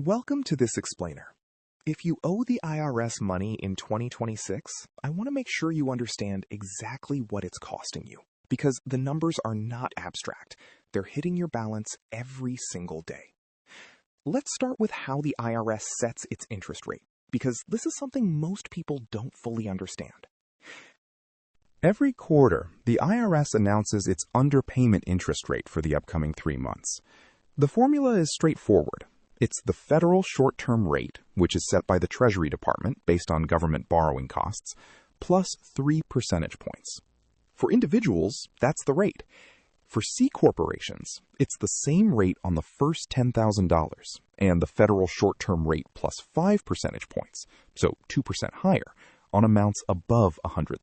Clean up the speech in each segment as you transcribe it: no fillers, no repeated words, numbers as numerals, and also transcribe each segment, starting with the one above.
Welcome to this explainer. If you owe the IRS money in 2026, I want to make sure you understand exactly what it's costing you, because the numbers are not abstract. They're hitting your balance every single day. Let's start with how the IRS sets its interest rate, because this is something most people don't fully understand. Every quarter, the IRS announces its underpayment interest rate for the upcoming 3 months. The formula is straightforward. It's the federal short-term rate, which is set by the Treasury Department based on government borrowing costs, plus 3 percentage points. For individuals, that's the rate. For C corporations, it's the same rate on the first $10,000 and the federal short-term rate plus 5 percentage points, so 2% higher, on amounts above $100,000.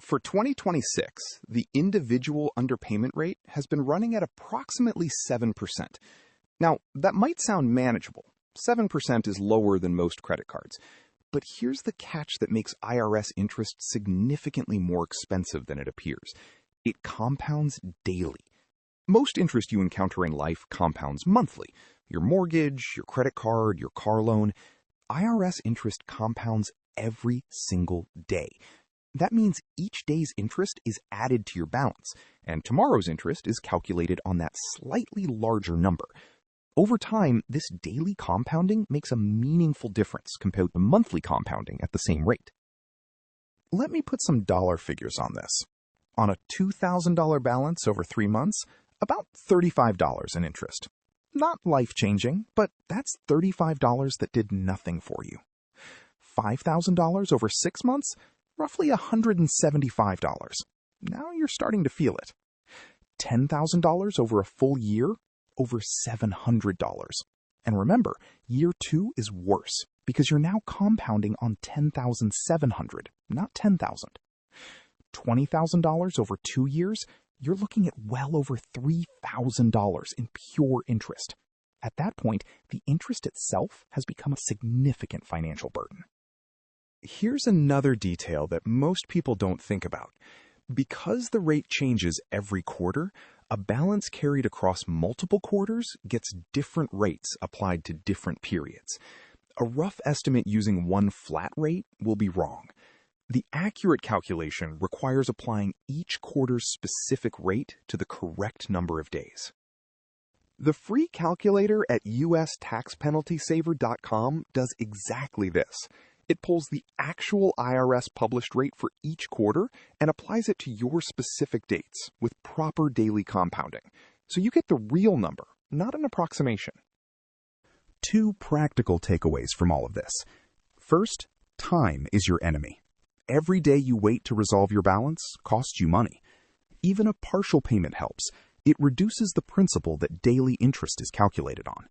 For 2026, the individual underpayment rate has been running at approximately 7%. Now, that might sound manageable. 7% is lower than most credit cards. But here's the catch that makes IRS interest significantly more expensive than it appears. It compounds daily. Most interest you encounter in life compounds monthly. Your mortgage, your credit card, your car loan. IRS interest compounds every single day. That means each day's interest is added to your balance, and tomorrow's interest is calculated on that slightly larger number. Over time, this daily compounding makes a meaningful difference compared to monthly compounding at the same rate. Let me put some dollar figures on this. On a $2,000 balance over 3 months, about $35 in interest. Not life-changing, but that's $35 that did nothing for you. $5,000 over 6 months, roughly $175. Now you're starting to feel it. $10,000 over a full year, over $700. And remember, year 2 is worse because you're now compounding on $10,700, not $10,000. $20,000 over 2 years, you're looking at well over $3,000 in pure interest. At that point, the interest itself has become a significant financial burden. Here's another detail that most people don't think about. Because the rate changes every quarter, a balance carried across multiple quarters gets different rates applied to different periods. A rough estimate using one flat rate will be wrong. The accurate calculation requires applying each quarter's specific rate to the correct number of days. The free calculator at us.taxpenaltysaver.com does exactly this. It pulls the actual IRS published rate for each quarter and applies it to your specific dates with proper daily compounding. So you get the real number, not an approximation. 2 practical takeaways from all of this. First, time is your enemy. Every day you wait to resolve your balance costs you money. Even a partial payment helps. It reduces the principal that daily interest is calculated on.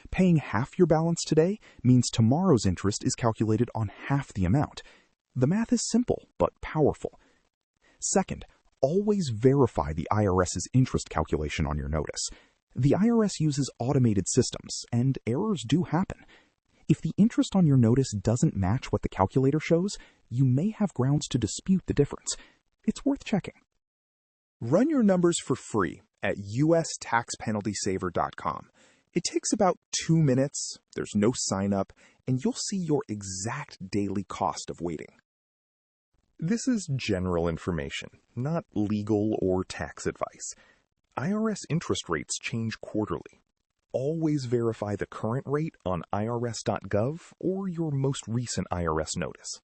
Paying half your balance today means tomorrow's interest is calculated on half the amount. The math is simple but powerful. Second, always verify the IRS's interest calculation on your notice. The IRS uses automated systems, and errors do happen. If the interest on your notice doesn't match what the calculator shows, you may have grounds to dispute the difference. It's worth checking. Run your numbers for free at us.taxpenaltysaver.com. It takes about 2 minutes, there's no sign-up, and you'll see your exact daily cost of waiting. This is general information, not legal or tax advice. IRS interest rates change quarterly. Always verify the current rate on irs.gov or your most recent IRS notice.